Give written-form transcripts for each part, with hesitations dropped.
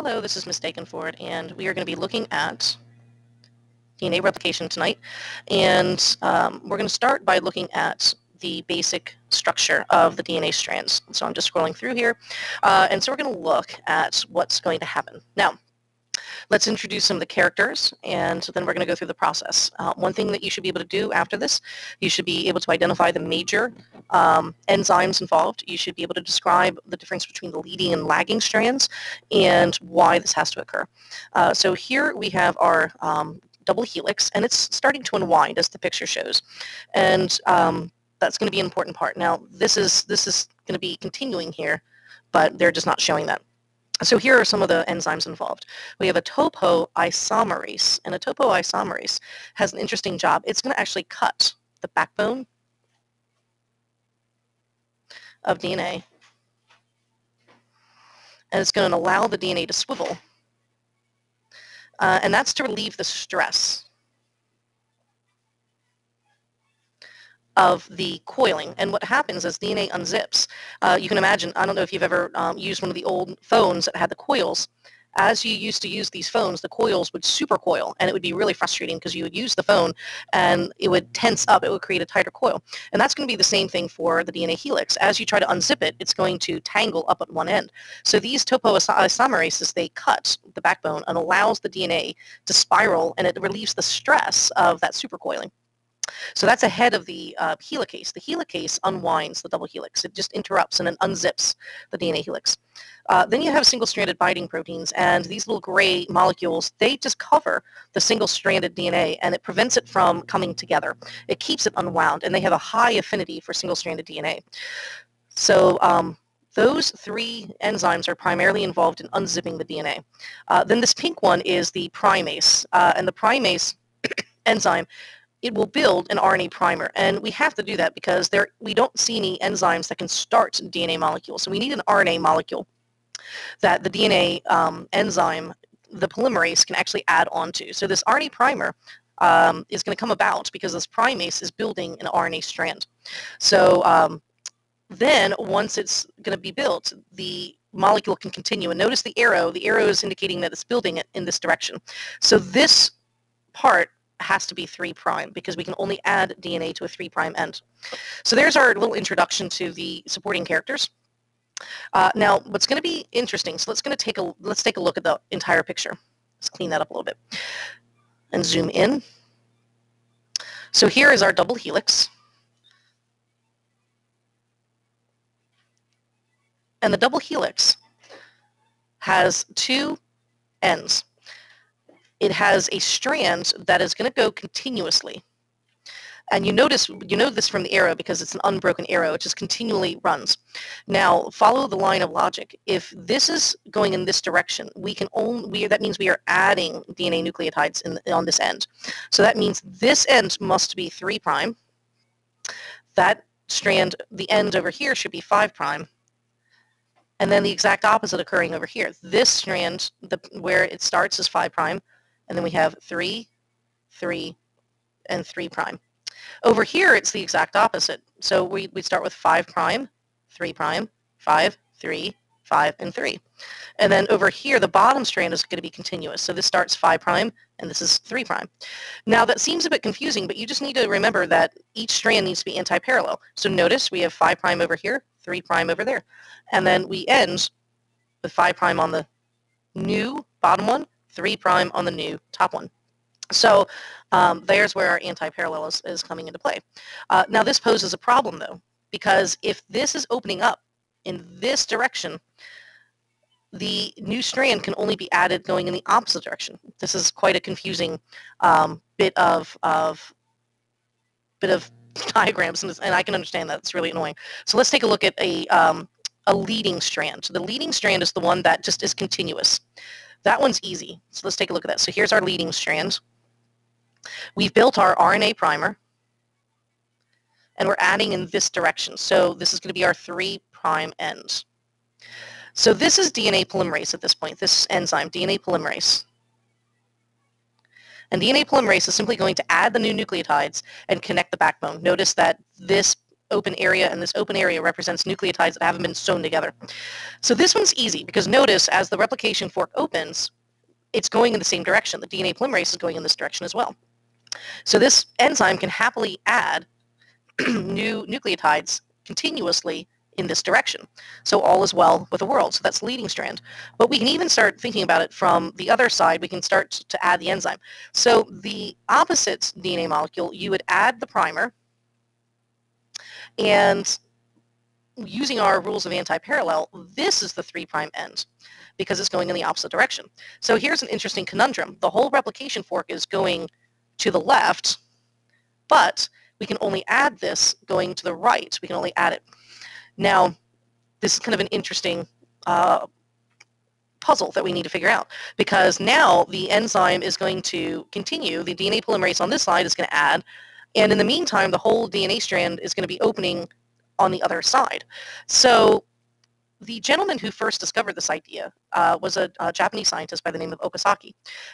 Hello, this is Mistaken Forward, and we are going to be looking at DNA replication tonight. And we're going to start by looking at the basic structure of the DNA strands. So I'm just scrolling through here. And so we're going to look at what's going to happen. Now, let's introduce some of the characters, and then we're going to go through the process. One thing that you should be able to do after this, you should be able to identify the major enzymes involved. You should be able to describe the difference between the leading and lagging strands and why this has to occur. So here we have our double helix, and it's starting to unwind as the picture shows. And that's going to be an important part. Now, this is going to be continuing here, but they're just not showing that. So here are some of the enzymes involved. We have a topoisomerase, and a topoisomerase has an interesting job. It's going to actually cut the backbone of DNA, and it's going to allow the DNA to swivel, and that's to relieve the stress of the coiling. And what happens as DNA unzips, you can imagine, I don't know if you've ever used one of the old phones that had the coils. As you used to use these phones, the coils would supercoil, and it would be really frustrating because you would use the phone and it would tense up, it would create a tighter coil. And that's going to be the same thing for the DNA helix. As you try to unzip it, it's going to tangle up at one end. So these topoisomerases, they cut the backbone and allows the DNA to spiral, and it relieves the stress of that supercoiling. So that's ahead of the helicase. The helicase unwinds the double helix. It just interrupts and then unzips the DNA helix. Then you have single-stranded binding proteins, and these little gray molecules, they just cover the single-stranded DNA, and it prevents it from coming together. It keeps it unwound, and they have a high affinity for single-stranded DNA. So those three enzymes are primarily involved in unzipping the DNA. Then this pink one is the primase, and the primase enzyme, it will build an RNA primer. And we have to do that because we don't see any enzymes that can start DNA molecules. So we need an RNA molecule that the DNA enzyme, the polymerase, can actually add onto. So this RNA primer is going to come about because this primase is building an RNA strand. So then once it's going to be built, the molecule can continue. And notice the arrow is indicating that it's building it in this direction. So this part has to be 3' because we can only add DNA to a 3' end. So there's our little introduction to the supporting characters. Now, what's going to be interesting, so let's take a look at the entire picture. Let's clean that up a little bit and zoom in. So here is our double helix. And the double helix has 2 ends. It has a strand that is going to go continuously. And you know this from the arrow because it's an unbroken arrow. It just continually runs. Now, follow the line of logic. If this is going in this direction, that means we are adding DNA nucleotides on this end. So that means this end must be 3'. That strand, the end over here, should be 5'. And then the exact opposite occurring over here. This strand, where it starts is 5'. And then we have 3, 3, and 3'. Over here, it's the exact opposite. So we start with 5', 3', 5, 3, 5, and 3. And then over here, the bottom strand is going to be continuous. So this starts 5', and this is 3'. Now, that seems a bit confusing, but you just need to remember that each strand needs to be anti-parallel. So notice we have 5' over here, 3' over there. And then we end with 5' on the new bottom one, 3' on the new top one. So there's where our anti-parallel is coming into play. Now this poses a problem though, because if this is opening up in this direction, the new strand can only be added going in the opposite direction. This is quite a confusing bit of diagrams, and I can understand that. It's really annoying. So let's take a look at a leading strand. So the leading strand is the one that just is continuous. That one's easy. So let's take a look at that. So here's our leading strand. We've built our RNA primer, and we're adding in this direction. So this is going to be our 3' end. So this is DNA polymerase at this point, this enzyme, DNA polymerase. And DNA polymerase is simply going to add the new nucleotides and connect the backbone. Notice that this open area, and this open area represents nucleotides that haven't been sewn together. So this one's easy because notice as the replication fork opens, it's going in the same direction. The DNA polymerase is going in this direction as well. So this enzyme can happily add new nucleotides continuously in this direction. So all is well with the world. So that's the leading strand. But we can even start thinking about it from the other side. We can start to add the enzyme. So the opposite DNA molecule, you would add the primer, and using our rules of anti-parallel, this is the 3' end because it's going in the opposite direction. So here's an interesting conundrum. The whole replication fork is going to the left, but we can only add this going to the right. We can only add it. Now, this is kind of an interesting puzzle that we need to figure out, because now the enzyme is going to continue. The DNA polymerase on this side is going to add, and in the meantime, the whole DNA strand is going to be opening on the other side. So the gentleman who first discovered this idea was a Japanese scientist by the name of Okazaki,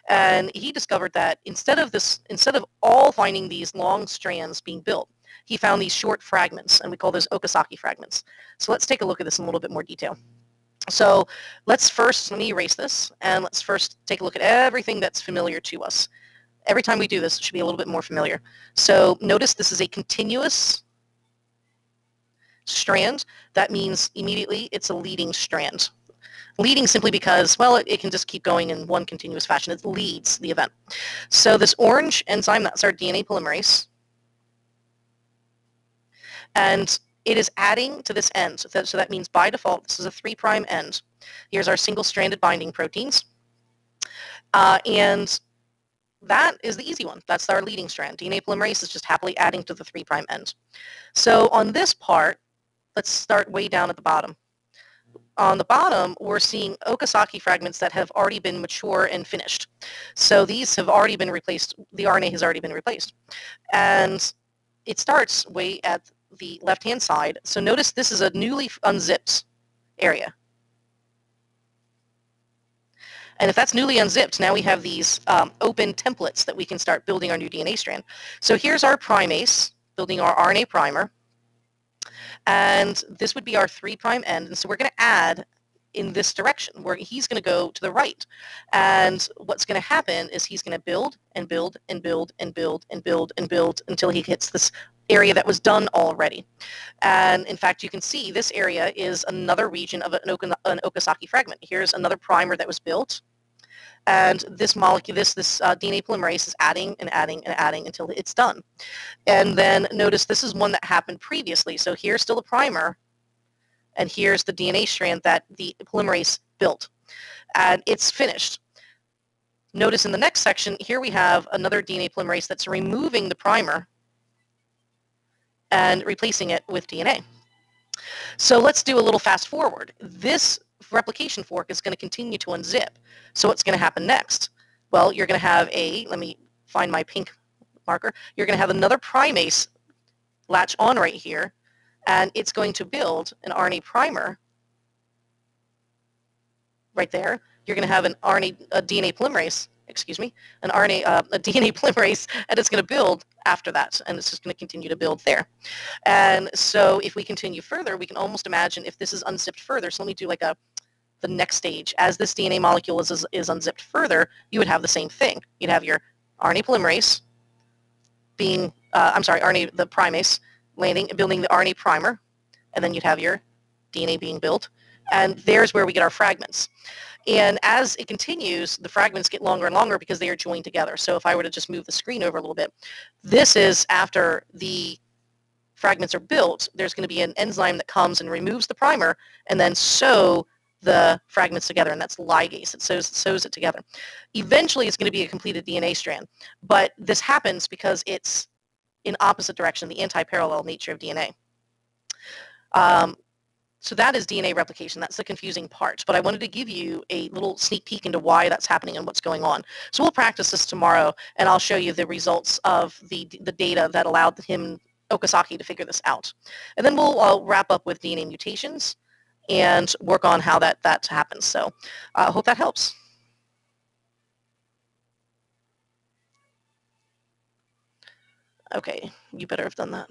and he discovered that instead of all finding these long strands being built, he found these short fragments, and we call those Okazaki fragments. So let's take a look at this in a little bit more detail. So let me erase this, and let's first take a look at everything that's familiar to us. Every time we do this, it should be a little bit more familiar. So notice this is a continuous strand. That means immediately it's a leading strand. Leading simply because, well, it can just keep going in one continuous fashion. It leads the event. So this orange enzyme, that's our DNA polymerase, and it is adding to this end. So that means by default, this is a 3' end. Here's our single-stranded binding proteins. And that is the easy one. That's our leading strand. DNA polymerase is just happily adding to the 3' end. So on this part, let's start way down at the bottom. On the bottom, we're seeing Okazaki fragments that have already been mature and finished. So these have already been replaced. The RNA has already been replaced. And it starts way at the left-hand side. So notice this is a newly unzipped area. And if that's newly unzipped, now we have these open templates that we can start building our new DNA strand. So here's our primase, building our RNA primer. And this would be our 3' end. And so we're going to add in this direction, where he's going to go to the right. And what's going to happen is he's going to build and build and build and build and build and build until he hits this area that was done already. And in fact, you can see this area is another region of an Okazaki fragment. Here's another primer that was built. And this molecule, this DNA polymerase is adding and adding and adding until it's done. And then notice this is one that happened previously. So here's still the primer, and here's the DNA strand that the polymerase built. And it's finished. Notice in the next section, here we have another DNA polymerase that's removing the primer and replacing it with DNA. So let's do a little fast forward. This replication fork is going to continue to unzip. So what's going to happen next? Well, you're going to have let me find my pink marker. You're going to have another primase latch on right here, and it's going to build an RNA primer right there. You're going to have a DNA polymerase, a DNA polymerase, and it's going to build after that, and it's just going to continue to build there. And so if we continue further, we can almost imagine if this is unzipped further. So let me do like the next stage. As this DNA molecule is unzipped further, you would have the same thing. You'd have your RNA polymerase being, the primase building the RNA primer, and then you'd have your DNA being built. And there's where we get our fragments. And as it continues, the fragments get longer and longer because they are joined together. So if I were to just move the screen over a little bit, this is after the fragments are built. There's going to be an enzyme that comes and removes the primer and then sew the fragments together, and that's ligase. It sews it together. Eventually, it's going to be a completed DNA strand, but this happens because it's in opposite direction, the anti-parallel nature of DNA. So that is DNA replication. That's the confusing part. But I wanted to give you a little sneak peek into why that's happening and what's going on. So we'll practice this tomorrow, and I'll show you the results of the data that allowed Okazaki, to figure this out. And then we'll wrap up with DNA mutations and work on how that happens. So I hope that helps. Okay, you better have done that.